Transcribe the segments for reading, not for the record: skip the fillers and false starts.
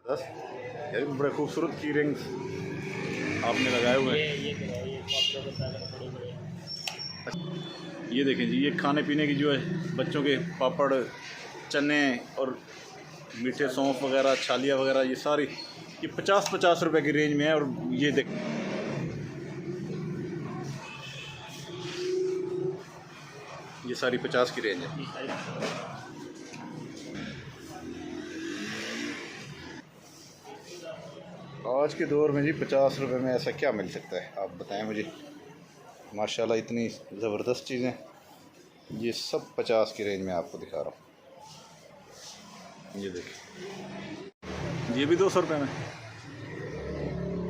बस यार बड़े खूबसूरत की रिंग्स आपने लगाए हुए हैं। ये देखें जी, ये खाने पीने की जो है बच्चों के पापड़, चने और मीठे सौंफ वगैरह, छालिया वगैरह, ये सारी ये 50-50 रुपए की रेंज में है। और ये देख, ये सारी 50 की रेंज है। आज के दौर में जी 50 रुपए में ऐसा क्या मिल सकता है, आप बताएं मुझे। माशाल्लाह इतनी ज़बरदस्त चीज़ें, ये सब 50 की रेंज में आपको दिखा रहा हूँ। ये देखिए, ये भी 200 रुपये में,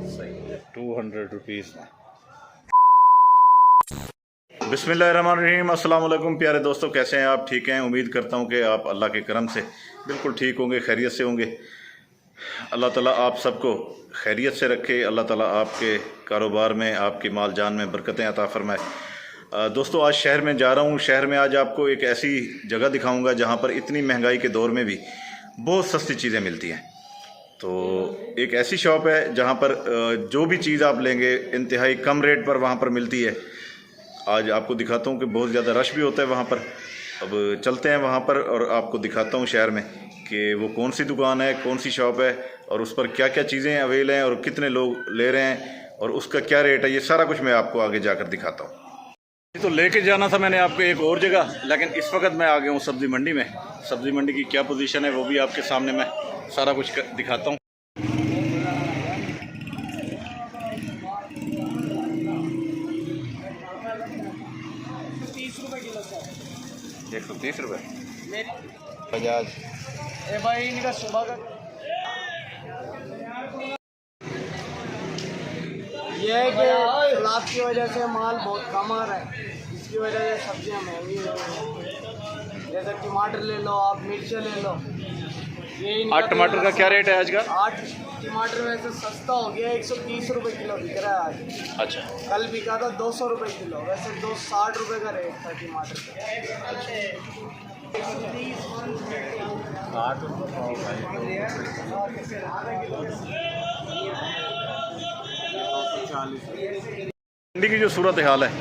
सही 200 रुपीज़ में। बिस्मिल्लाहिर्रहमानिर्रहीम, अस्सलाम वालेकुम प्यारे दोस्तों, कैसे हैं आप? ठीक हैं? उम्मीद करता हूँ कि आप अल्लाह के करम से बिल्कुल ठीक होंगे, खैरियत से होंगे। अल्लाह ताला आप सबको खैरियत से रखे, अल्लाह ताला आपके कारोबार में, आपके माल जान में बरकतें अता फरमाए। दोस्तों, आज शहर में जा रहा हूँ। शहर में आज आपको एक ऐसी जगह दिखाऊंगा जहाँ पर इतनी महंगाई के दौर में भी बहुत सस्ती चीज़ें मिलती हैं। तो एक ऐसी शॉप है जहाँ पर जो भी चीज़ आप लेंगे इंतहाई कम रेट पर वहाँ पर मिलती है। आज आपको दिखाता हूँ कि बहुत ज़्यादा रश भी होता है वहाँ पर। अब चलते हैं वहाँ पर और आपको दिखाता हूँ शहर में कि वो कौन सी दुकान है, कौन सी शॉप है और उस पर क्या क्या चीज़ें अवेल हैं और कितने लोग ले रहे हैं और उसका क्या रेट है। ये सारा कुछ मैं आपको आगे जाकर दिखाता हूँ। तो लेके जाना था मैंने आपको एक और जगह, लेकिन इस वक्त मैं आ गया हूँ सब्ज़ी मंडी में। सब्ज़ी मंडी की क्या पोजीशन है वो भी आपके सामने मैं सारा कुछ दिखाता हूँ। 130 रुपये बजाज। ए भाई इनका सुबह का ये है कि सलाद की वजह से माल बहुत कम आ रहा है, इसकी वजह से सब्जियां महंगी हो रही हैं। जैसे टमाटर ले लो आप, मिर्चा ले लो। ये आज टमाटर का क्या रेट है आज का? आज टमाटर वैसे सस्ता हो गया, 130 रुपये किलो बिक रहा है आज। अच्छा, कल बिका था 200 रुपये किलो, वैसे 260 रुपये का रेट था टमाटर का। मंडी की जो सूरत हाल है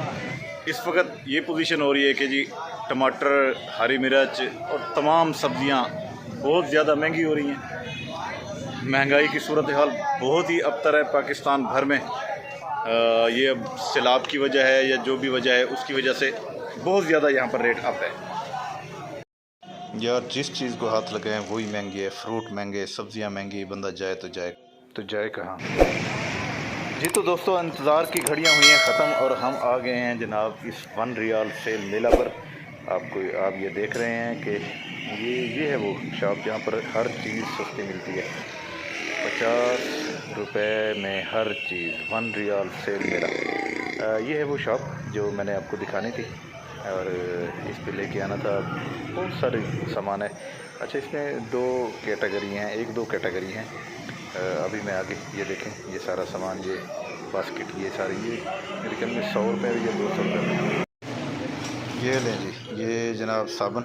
इस वक्त ये पोजीशन हो रही है कि जी टमाटर, हरी मिर्च और तमाम सब्जियां बहुत ज़्यादा महंगी हो रही हैं। महंगाई की सूरत हाल बहुत ही अबतर है पाकिस्तान भर में। ये अब सैलाब की वजह है या जो भी वजह है उसकी वजह से बहुत ज़्यादा यहाँ पर रेट अप है। यार जिस चीज़ को हाथ लगाएं वही महंगी है। फ्रूट महंगे, सब्जियां महंगी, बंदा जाए तो जाए कहाँ। जी तो दोस्तों, इंतज़ार की घड़ियां हुई हैं ख़त्म और हम आ गए हैं जनाब इस 1 रियाल सेल मेला पर। आप ये देख रहे हैं कि ये है वो शॉप जहाँ पर हर चीज़ सस्ती मिलती है। 50 रुपये में हर चीज़, 1 रियाल सेल मेला। ये है वो शॉप जो मैंने आपको दिखानी थी और इस पे लेके आना था। बहुत सारे सामान है। अच्छा, इसमें 2 कैटेगरी हैं, 1-2 कैटेगरी हैं। अभी मैं आगे ये देखें, ये सारा सामान, ये बास्केट, ये सारी, ये मेरे ख्याल में 100 रुपये या 200 रुपये में। ये लें जी, ये जनाब साबुन,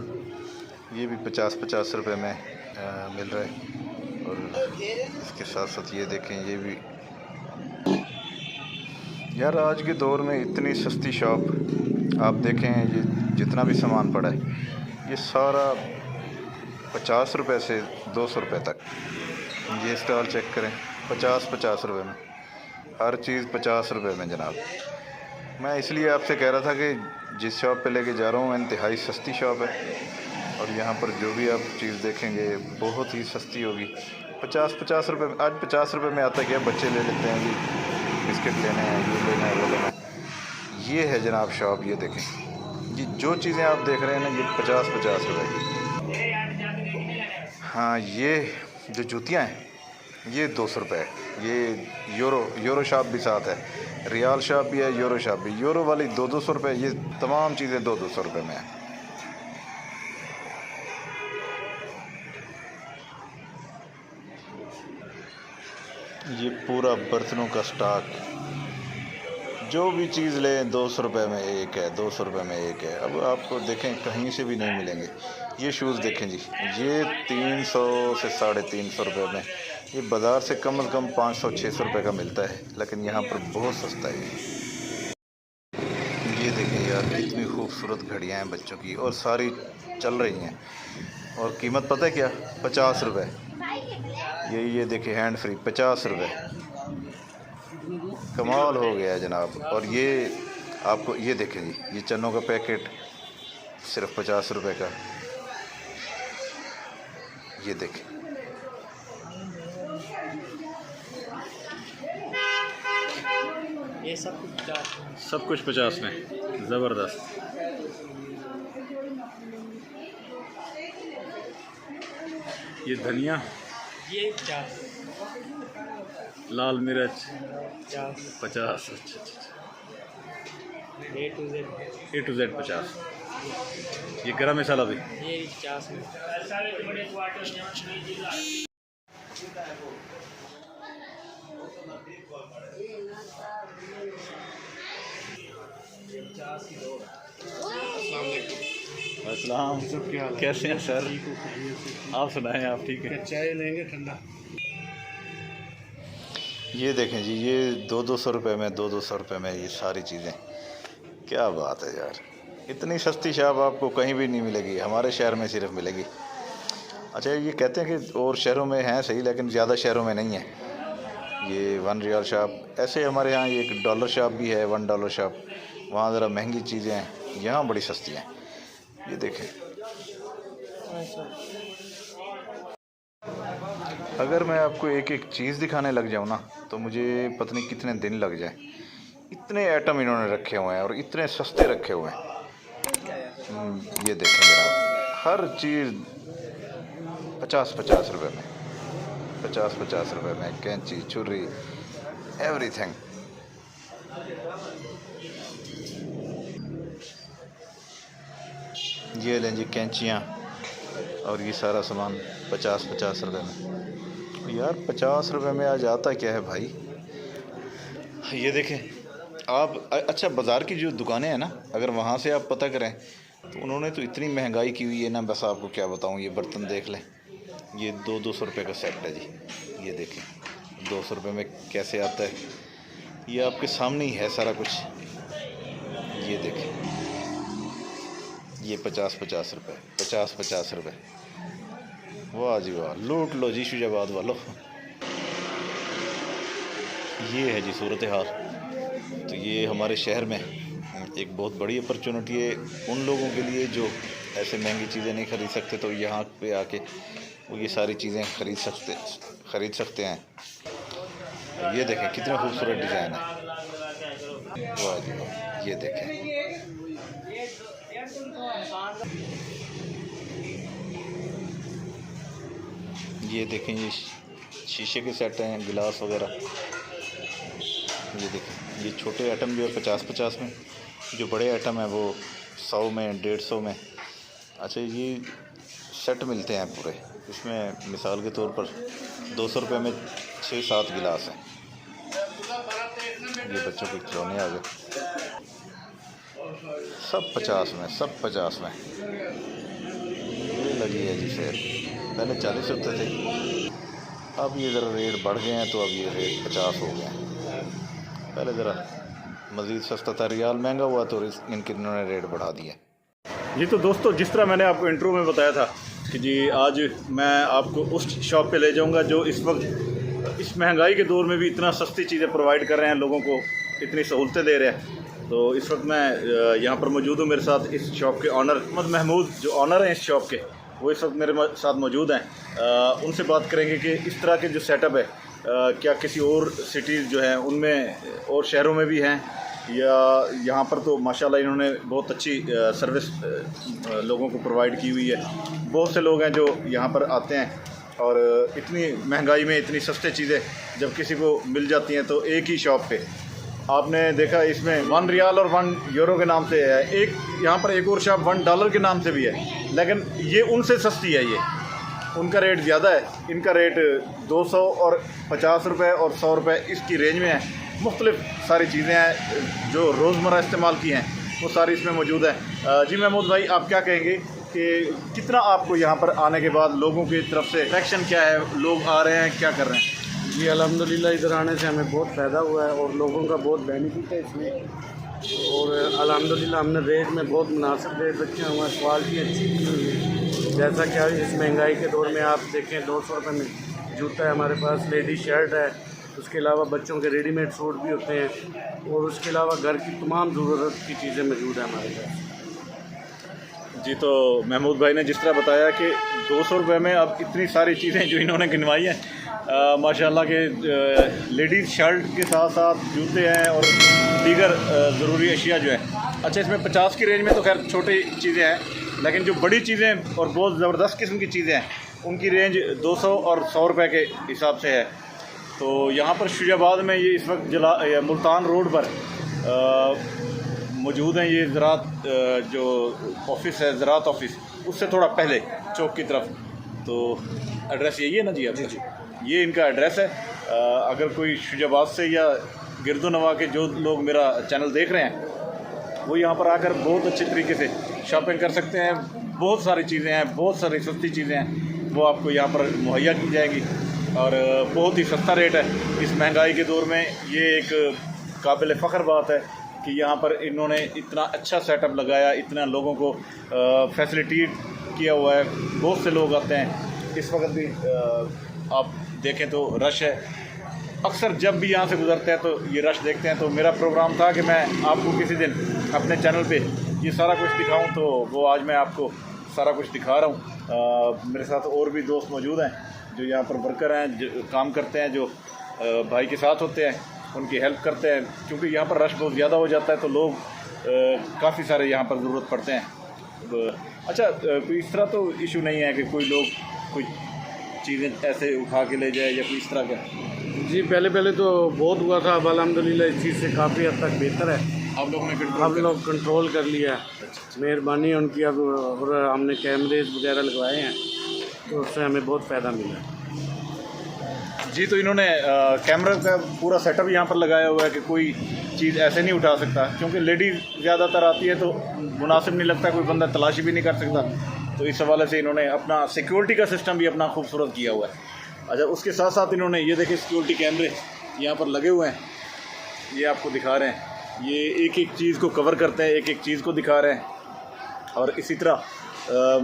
ये भी 50-50 रुपये में मिल रहा है। और इसके साथ साथ ये देखें, ये भी। यार आज के दौर में इतनी सस्ती शॉप आप देखें, ये जितना भी सामान पड़ा है ये सारा 50 रुपये से 200 रुपये तक। ये स्टॉल चेक करें, 50-50 रुपये में हर चीज़, 50 रुपये में जनाब। मैं इसलिए आपसे कह रहा था कि जिस शॉप पे लेके जा रहा हूँ इंतहाई सस्ती शॉप है और यहाँ पर जो भी आप चीज़ देखेंगे बहुत ही सस्ती होगी। 50-50 रुपये में आज 50 रुपये में आता क्या, बच्चे ले लेते हैं जी, बिस्किट लेने हैं, ये लेना है, वो लेना है। ये है जनाब शॉप, ये देखें, ये जो चीज़ें आप देख रहे हैं ना, ये 50-50 रुपये की। हाँ, ये जो जूतियाँ हैं ये 200 रुपये। ये यूरो शॉप भी साथ है, रियाल शॉप भी है, यूरो शॉप भी। यूरो वाली 200 रुपये, ये तमाम चीज़ें 200 रुपये में है। ये पूरा बर्तनों का स्टॉक, जो भी चीज़ लें 200 रुपये में एक है, 200 रुपये में एक है। अब आपको देखें कहीं से भी नहीं मिलेंगे। ये शूज़ देखें जी, ये 300 से 350 रुपये में ये बाज़ार से कम से कम 500-600 रुपये का मिलता है, लेकिन यहाँ पर बहुत सस्ता है। ये देखें यार, कितनी खूबसूरत घड़ियाँ हैं बच्चों की, और सारी चल रही हैं। और कीमत पता है क्या? 50 रुपये। ये देखें, हैंड फ्री 50 रुपये। कमाल हो गया जनाब। और ये आपको ये देखें जी, ये चनों का पैकेट सिर्फ 50 रुपये का। ये देखें, ये सब कुछ 50 सब कुछ 50 में। ज़बरदस्त। ये धनिया, ये 50 लाल मिर्च 50 50। A to Z A to Z 50। ये गरम मसाला भी ये 50 में। अस्सलाम, कैसे हैं सर? आप सुनाएं, आप ठीक हैं? चाय लेंगे ठंडा। ये देखें जी, ये 200 रुपये में, 200 रुपये में ये सारी चीज़ें। क्या बात है यार, इतनी सस्ती शॉप आपको कहीं भी नहीं मिलेगी, हमारे शहर में सिर्फ मिलेगी। अच्छा, ये कहते हैं कि और शहरों में हैं सही, लेकिन ज़्यादा शहरों में नहीं है। ये 1 रियाल शॉप, ऐसे हमारे यहाँ एक डॉलर शॉप भी है, $1 शॉप। वहाँ ज़रा महंगी चीज़ें हैं, यहाँ बड़ी सस्ती हैं। ये देखें, अगर मैं आपको एक एक चीज़ दिखाने लग जाऊँ ना, तो मुझे पता नहीं कितने दिन लग जाए। इतने आइटम इन्होंने रखे हुए हैं और इतने सस्ते रखे हुए हैं। ये देखें जनाब, हर चीज़ 50-50 रुपये में, 50-50 रुपये में। कैंची, छुरी, एवरीथिंग। ये लें जी कैंचियाँ, और ये सारा सामान 50-50 रुपये में। यार 50 रुपये में आज आता क्या है भाई? ये देखें आप। अच्छा, बाज़ार की जो दुकानें हैं ना, अगर वहाँ से आप पता करें तो उन्होंने तो इतनी महंगाई की हुई है ना, बस आपको क्या बताऊँ। ये बर्तन देख लें, ये 200 रुपये का सेट है जी। ये देखें 200 रुपये में कैसे आता है, ये आपके सामने ही है सारा कुछ। ये देखें, ये 50-50 रुपये, 50-50 रुपये। वाह जी वाह, लूट लो जी शुजाबाद वालों। ये है जी सूरत हाल। तो ये हमारे शहर में एक बहुत बड़ी अपॉर्चुनिटी है उन लोगों के लिए जो ऐसे महंगी चीज़ें नहीं ख़रीद सकते, तो यहाँ पे आके वो ये सारी चीज़ें ख़रीद सकते हैं। ये देखें कितना खूबसूरत डिज़ाइन है। वाह जी वाह, ये देखें। ये देखें, ये शीशे के सेट हैं, गिलास वगैरह। ये देखें, ये छोटे आइटम जो है 50-50 में, जो बड़े आइटम है वो 100 में, 150 में। अच्छा, ये सेट मिलते हैं पूरे। इसमें मिसाल के तौर पर 200 रुपये में 6-7 गिलास हैं। ये बच्चों के खिलौने आ गए, सब 50 में, सब 50 में। ये लगी है जी सेल, पहले 40 रुपये थे, अब ये ज़रा रेट बढ़ गए हैं, तो अब ये रेट 50 हो गए हैं। पहले ज़रा मज़ीद सस्ता था, रियाल महंगा हुआ तो इन्होंने रेट बढ़ा दिया। जी तो दोस्तों, जिस तरह मैंने आपको इंट्रो में बताया था कि जी आज मैं आपको उस शॉप पे ले जाऊंगा जो इस वक्त इस महंगाई के दौर में भी इतना सस्ती चीज़ें प्रोवाइड कर रहे हैं, लोगों को इतनी सहूलतें दे रहे हैं। तो इस वक्त मैं यहाँ पर मौजूद हूँ। मेरे साथ इस शॉप के ऑनर मोहम्मद महमूद, जो ऑनर हैं इस शॉप के, वो इस वक्त मेरे साथ मौजूद हैं। उनसे बात करेंगे कि इस तरह के जो सेटअप है क्या किसी और सिटीज़ जो हैं उनमें और शहरों में भी हैं, या यहाँ पर तो माशाल्लाह इन्होंने बहुत अच्छी सर्विस लोगों को प्रोवाइड की हुई है। बहुत से लोग हैं जो यहाँ पर आते हैं और इतनी महंगाई में इतनी सस्ते चीज़ें जब किसी को मिल जाती हैं, तो एक ही शॉप पे आपने देखा इसमें 1 रियाल और 1 यूरो के नाम से है। एक यहाँ पर एक और शॉप $1 के नाम से भी है, लेकिन ये उनसे सस्ती है। ये उनका रेट ज़्यादा है, इनका रेट 200 और 50 रुपये और 100 रुपये इसकी रेंज में है। मुख्तलिफ सारी चीज़ें हैं जो रोज़मर्रा इस्तेमाल की हैं, वो सारी इसमें मौजूद है। जी महमूद भाई, आप क्या कहेंगे कि कितना आपको यहाँ पर आने के बाद लोगों की तरफ से रिएक्शन क्या है, लोग आ रहे हैं, क्या कर रहे हैं? जी अल्हम्दुलिल्लाह इधर आने से हमें बहुत फ़ायदा हुआ है और लोगों का बहुत बेनिफिट है इसमें। और अल्हम्दुलिल्लाह हमने रेट में बहुत मुनासिब रेट रखे हैं, हमारी क्वालिटी अच्छी की हुई है। जैसा कि इस महंगाई के दौर में आप देखें 200 रुपये में जूता है हमारे पास, लेडी शर्ट है, उसके अलावा बच्चों के रेडीमेड सूट भी होते हैं और उसके अलावा घर की तमाम ज़रूरत की चीज़ें मौजूद हैं हमारे पास। जी, तो महमूद भाई ने जिस तरह बताया कि 200 रुपये में अब इतनी सारी चीज़ें जो इन्होंने गिनवाई हैं, माशाल्लाह के लेडीज़ शर्ट के साथ साथ जूते हैं और दीगर ज़रूरी अशिया जो है। अच्छा, इसमें 50 की रेंज में तो खैर छोटी चीज़ें हैं, लेकिन जो बड़ी चीज़ें और बहुत ज़बरदस्त किस्म की चीज़ें हैं उनकी रेंज 200 और 100 रुपये के हिसाब से है। तो यहाँ पर शुजाबाद में ये इस वक्त मुल्तान रोड पर मौजूद हैं। ये ज़राअत जो ऑफिस है, ज़राअत ऑफिस, उससे थोड़ा पहले चौक की तरफ। तो एड्रेस यही है ना जी आपका? जी, ये इनका एड्रेस है। अगर कोई शुजाबाद से या गिरदोनवा के जो लोग मेरा चैनल देख रहे हैं वो यहाँ पर आकर बहुत अच्छे तरीके से शॉपिंग कर सकते हैं। बहुत सारी चीज़ें हैं, बहुत सारी सस्ती चीज़ें हैं, वो आपको यहाँ पर मुहैया की जाएंगी और बहुत ही सस्ता रेट है। इस महंगाई के दौर में ये एक काबिल फ़ख्र बात है कि यहाँ पर इन्होंने इतना अच्छा सेटअप लगाया, इतना लोगों को फैसिलिटी किया हुआ है। बहुत से लोग आते हैं। इस वक्त भी आप देखें तो रश है। अक्सर जब भी यहाँ से गुज़रते हैं तो ये रश देखते हैं। तो मेरा प्रोग्राम था कि मैं आपको किसी दिन अपने चैनल पे ये सारा कुछ दिखाऊं, तो वो आज मैं आपको सारा कुछ दिखा रहा हूँ। मेरे साथ और भी दोस्त मौजूद हैं जो यहाँ पर वर्कर हैं, जो काम करते हैं, जो भाई के साथ होते हैं, उनकी हेल्प करते हैं। क्योंकि यहाँ पर रश बहुत ज़्यादा हो जाता है तो लोग काफ़ी सारे यहाँ पर ज़रूरत पड़ते हैं। अच्छा, कोई इस तरह तो इशू नहीं है कि कोई लोग कोई चीज़ें ऐसे उठा के ले जाए या कोई इस तरह का? जी पहले तो बहुत हुआ था, अब अल्हम्दुलिल्लाह इस चीज़ से काफ़ी हद तक बेहतर है। आप लोगों ने अब लोग कंट्रोल कर लिया है, मेहरबानी है उनकी। अब और हमने कैमरेज वगैरह लगवाए हैं तो उससे हमें बहुत फ़ायदा मिला है। जी, तो इन्होंने कैमरा का पूरा सेटअप यहाँ पर लगाया हुआ है कि कोई चीज़ ऐसे नहीं उठा सकता, क्योंकि लेडीज़ ज़्यादातर आती है तो मुनासिब नहीं लगता, कोई बंदा तलाशी भी नहीं कर सकता। तो इस हवाले से इन्होंने अपना सिक्योरिटी का सिस्टम भी अपना खूबसूरत किया हुआ है। अच्छा, उसके साथ साथ इन्होंने ये देखे सिक्योरिटी कैमरे यहाँ पर लगे हुए हैं, ये आपको दिखा रहे हैं। ये एक एक चीज़ को कवर करते हैं, एक एक चीज़ को दिखा रहे हैं। और इसी तरह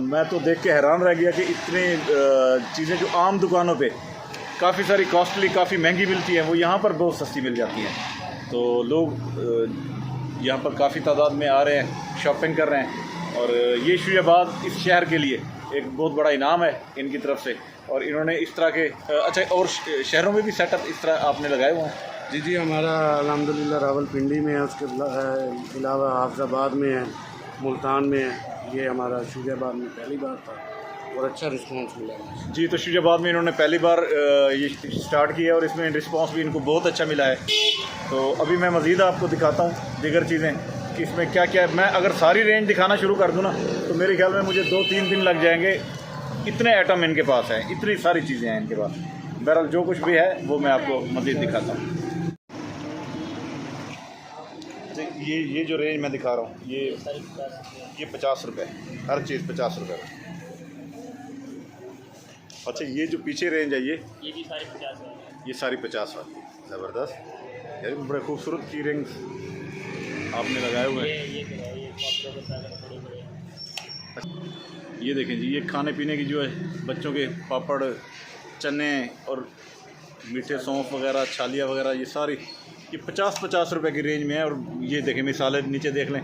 मैं तो देख के हैरान रह गया कि इतने चीज़ें जो आम दुकानों पे काफ़ी सारी कॉस्टली, काफ़ी महंगी मिलती हैं, वो यहाँ पर बहुत सस्ती मिल जाती हैं। तो लोग यहाँ पर काफ़ी तादाद में आ रहे हैं, शॉपिंग कर रहे हैं। और ये शुजाबाद इस शहर के लिए एक बहुत बड़ा इनाम है इनकी तरफ से। और इन्होंने इस तरह के अच्छा, और शहरों में भी सेटअप इस तरह आपने लगाए हुए हैं? जी हमारा अल्हम्दुलिल्लाह रावलपिंडी में है, उसके अलावा हाफिज़ाबाद में है, मुल्तान में है। ये हमारा शुजाबाद में पहली बार था और अच्छा रिस्पांस मिला है। जी, तो शुजाबाद में इन्होंने पहली बार ये स्टार्ट किया और इसमें रिस्पांस भी इनको बहुत अच्छा मिला है। तो अभी मैं मज़ीद आपको दिखाता हूँ दीगर चीज़ें कि इसमें क्या क्या है। मैं अगर सारी रेंज दिखाना शुरू कर दूँ ना तो मेरे ख्याल में मुझे 2-3 दिन लग जाएंगे। इतने आइटम इनके पास हैं, इतनी सारी चीज़ें हैं इनके पास। बहरहाल जो कुछ भी है वो मैं आपको मज़ीद दिखाता हूँ। तो ये जो रेंज मैं दिखा रहा हूँ ये 50 रुपये, हर चीज़ 50 रुपये। अच्छा, ये जो पीछे रेंज है ये भी सारी 50 वाली, ये सारी 50 वाली। ज़बरदस्त यार, बड़े खूबसूरत की रिंग्स आपने लगाए हुए हैं। ये देखें जी, ये खाने पीने की जो है बच्चों के पापड़, चने और मीठे सौंफ वगैरह, छालियाँ वगैरह, ये सारी ये 50-50 रुपये की रेंज में है। और ये देखें मिसालें नीचे देख लें,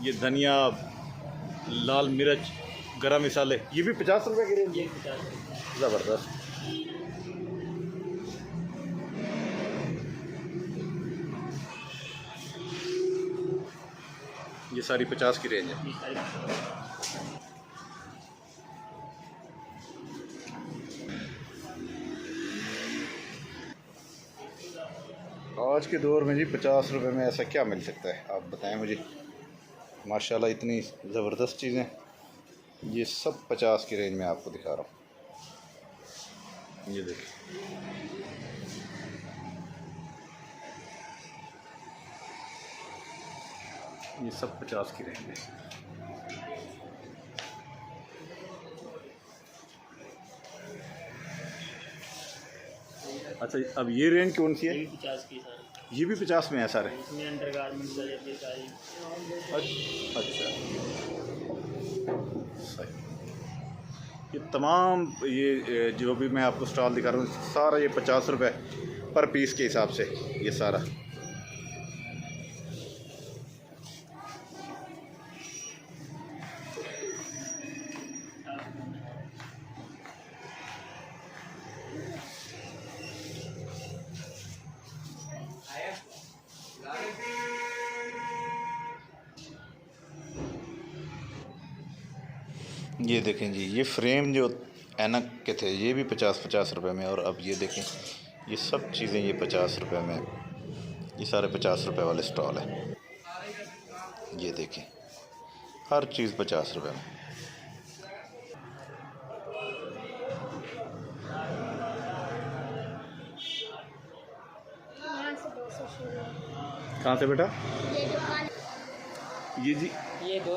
ये धनिया, लाल मिर्च, गरम मसाले, ये भी 50 रुपये की रेंज है। ज़बरदस्त। ये सारी 50 की रेंज है। आज के दौर में जी 50 रुपये में ऐसा क्या मिल सकता है, आप बताएं मुझे। माशाल्लाह इतनी ज़बरदस्त चीज़ें, ये सब 50 की रेंज में आपको दिखा रहा हूँ। ये देखिए, ये सब 50 की रेंज है। अच्छा, अब ये रेंज कौन सी है? 50 की सारी, ये भी 50 में है सारे? इसमें अंडर गारमेंट्स आ जाती है सारी। अच्छा, सही। ये तमाम ये जो भी मैं आपको स्टॉल दिखा रहा हूँ सारा ये 50 रुपये पर पीस के हिसाब से ये सारा। ये देखें जी, ये फ्रेम जो ऐनक के थे ये भी 50 रुपए में, और अब ये देखें ये सब चीज़ें ये 50 रुपए में, ये सारे 50 रुपए वाले स्टॉल हैं। ये देखें हर चीज़ 50 रुपए में। कहाँ से बेटा? ये जी ये दो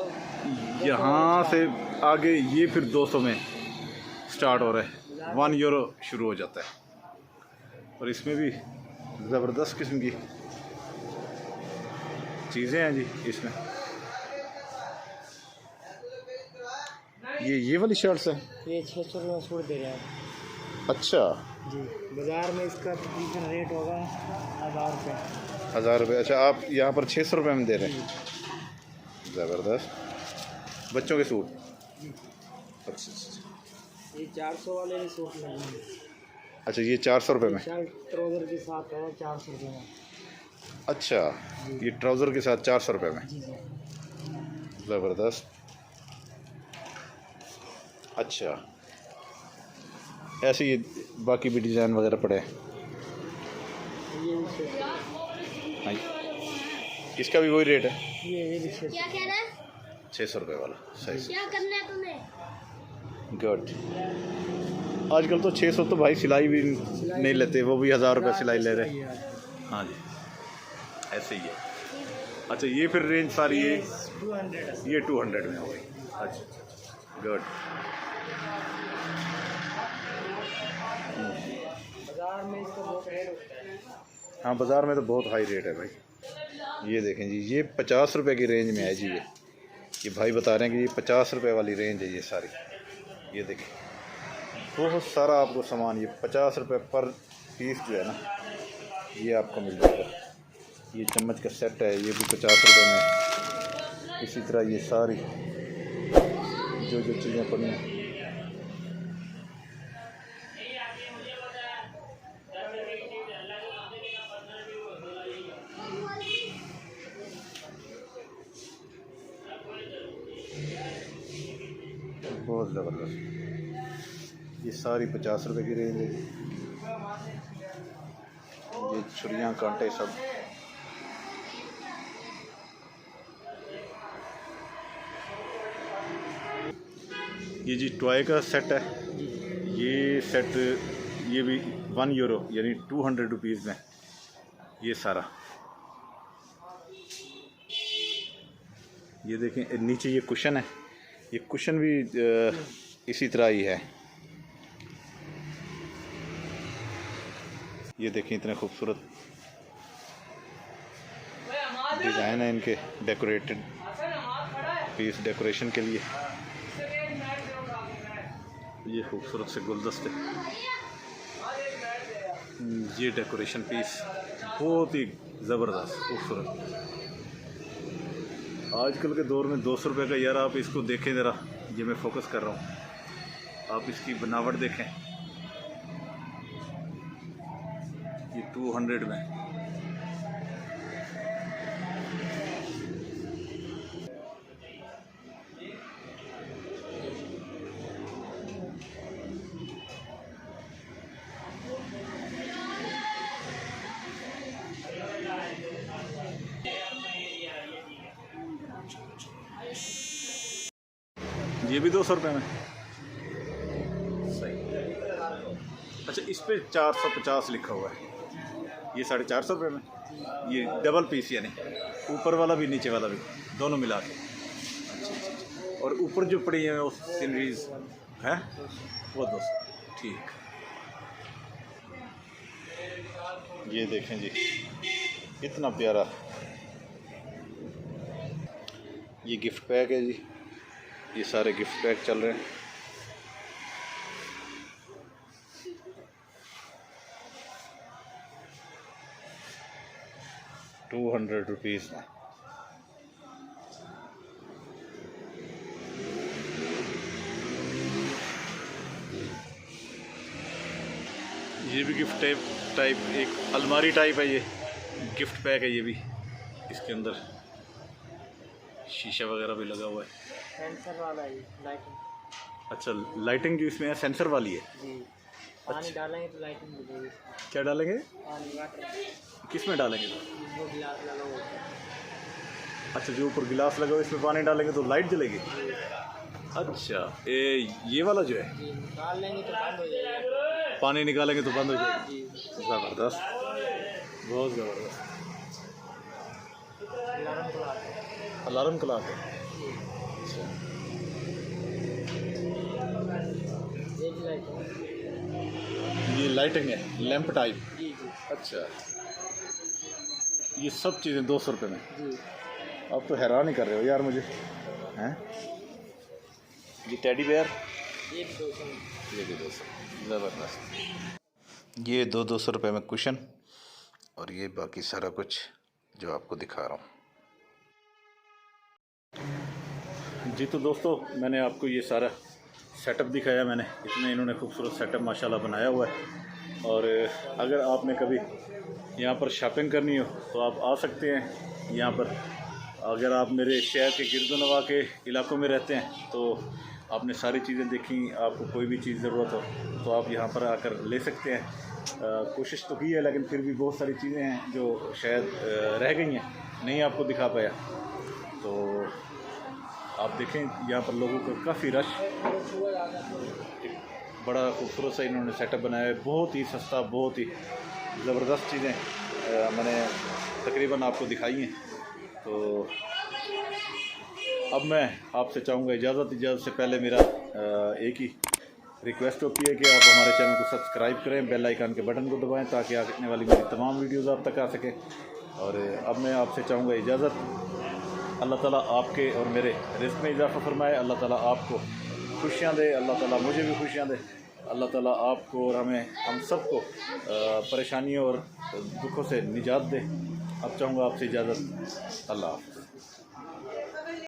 यहाँ से आगे ये फिर 200 में स्टार्ट हो रहा है, 1 यूरो शुरू हो जाता है। और इसमें भी ज़बरदस्त किस्म की चीज़ें हैं जी इसमें। ये वाली शर्ट्स हैं? ये 600 रुपये सूट दे रहे हैं अच्छा जी। बाज़ार में इसका तकरीबन रेट होगा 1000 रुपये। 1000 रुपये? अच्छा, आप यहाँ पर 600 रुपये में दे रहे हैं। ज़बरदस्त। बच्चों के सूट? अच्छा, ये 400 वाले भी सूट लगे। अच्छा, ये 400 रुपये में? शर्ट ट्राउज़र के साथ है 400 रुपये में। अच्छा, ये ट्राउज़र के साथ 400 रुपये में? जी जी। ज़बरदस्त। अच्छा, ऐसे ही बाकी भी डिज़ाइन वगैरह पड़े हैं? ये भी 600। हाँ, इसका भी वही रेट है? ये भी 600। क्या कहना है? 600 रुपये वाला। सही, क्या करना है तुम्हें? गुड। आजकल तो 600 तो भाई सिलाई भी नहीं लेते, वो भी 1000 रुपये सिलाई ले रहे हैं। हाँ जी, ऐसे ही है। अच्छा, ये फिर रेंज सारी ये 200 में हो गई। अच्छा, गुड। बाज़ार में इसका बहुत रेट होता है। हाँ, बाज़ार में तो बहुत हाई रेट है भाई। ये देखें जी, ये 50 रुपये की रेंज में है जी। ये भाई बता रहे हैं कि ये 50 रुपये वाली रेंज है ये सारी। ये देखें बहुत सारा आपको सामान ये 50 रुपये पर पीस जो है ना ये आपको मिल जाएगा। ये चम्मच का सेट है, ये भी 50 रुपये में। इसी तरह ये सारी जो चीज़ें पड़ी हैं बहुत ज़बरदस्त। ये सारी 50 रुपये की रेंज है। ये छुरियाँ कांटे सब। ये जी टॉय का सेट है। ये सेट ये भी 1 यूरो यानी 200 रुपीज़ में ये सारा। ये देखें नीचे ये कुशन है, ये कुशन भी इसी तरह ही है। ये देखें इतने खूबसूरत डिज़ाइन है इनके, डेकोरेटेड पीस डेकोरेशन के लिए। ये खूबसूरत से गुलदस्ते, ये डेकोरेशन पीस बहुत ही ज़बरदस्त खूबसूरत। आजकल के दौर में 200 रुपये का, यार आप इसको देखें ज़रा, ये मैं फोकस कर रहा हूँ, आप इसकी बनावट देखें। ये 200 में। ये भी 200 रुपये में। सही। अच्छा, इस पे 450 लिखा हुआ है। ये 450 रुपये में। ये डबल पीस यानी ऊपर वाला भी नीचे वाला भी दोनों मिला के। अच्छा। और ऊपर जो पड़ी है वो सीनरीज है वो 200। ठीक। ये देखें जी, इतना प्यारा ये गिफ्ट पैक है जी। ये सारे गिफ्ट पैक चल रहे हैं। ₹200 में। ये भी गिफ्ट टाइप एक अलमारी टाइप है। ये गिफ्ट पैक है ये भी। इसके अंदर शीशा वगैरह भी लगा हुआ है। सेंसर वाला है लाइटिंग। अच्छा, लाइटिंग जो इसमें है सेंसर वाली है। जी, पानी डालेंगे तो लाइटिंग मिलेगी। क्या डालेंगे? पानी वाटर किस में डालेंगे? वो गिलास लगा हुआ है। अच्छा, जो ऊपर गिलास लगा हुआ है इसमें पानी डालेंगे तो लाइट जलेगी। अच्छा, ये वाला जो है जी, निकाल लेंगे तो बंद हो जाएगा। पानी निकालेंगे तो बंद हो जाएगी। जी, ज़बरदस्त, बहुत ज़बरदस्त। अलार्म क्लॉक है। अलार्म क्लॉक है। एक लाइट है। ये लाइटिंग है, लैंप टाइप। जी जी अच्छा, ये सब चीज़ें ₹200 में। जी। आप तो हैरान ही कर रहे हो यार मुझे, हैं? ये टेडी बेयर, ये भी 200 में। ये भी 200। ज़बरदस्त। ये ₹200 में कुशन, और ये बाकी सारा कुछ जो आपको दिखा रहा हूँ। जी तो दोस्तों, मैंने आपको ये सारा सेटअप दिखाया। मैंने इतने इन्होंने खूबसूरत सेटअप माशाल्लाह बनाया हुआ है। और अगर आपने कभी यहाँ पर शॉपिंग करनी हो तो आप आ सकते हैं यहाँ पर। अगर आप मेरे शहर के गिरदोनवा के इलाकों में रहते हैं तो आपने सारी चीज़ें देखी, आपको कोई भी चीज़ ज़रूरत हो तो आप यहाँ पर आकर ले सकते हैं। कोशिश तो की है, लेकिन फिर भी बहुत सारी चीज़ें हैं जो शायद रह गई हैं, नहीं आपको दिखा पाया। तो आप देखें यहाँ पर लोगों का काफ़ी रश, बड़ा खूबसूरत सा इन्होंने सेटअप बनाया है। बहुत ही सस्ता, बहुत ही ज़बरदस्त चीज़ें मैंने तकरीबन आपको दिखाई हैं। तो अब मैं आपसे चाहूँगा इजाज़त से पहले मेरा एक ही रिक्वेस्ट होती है कि आप हमारे चैनल को सब्सक्राइब करें, बेल आइकन के बटन को दबाएं ताकि आने वाली मेरी तमाम वीडियोज़ आप तक आ सकें। और अब मैं आपसे चाहूँगा इजाज़त। अल्लाह ताला आपके और मेरे रिज़्क़ में इजाफ़ा फरमाए। अल्लाह ताला आपको खुशियाँ दे, अल्लाह ताला मुझे भी खुशियाँ दे। अल्लाह ताला आपको और हम सबको परेशानियों और दुखों से निजात दे। अब चाहूँगा आपसे इजाज़त। अल्लाह हाफ़िज़।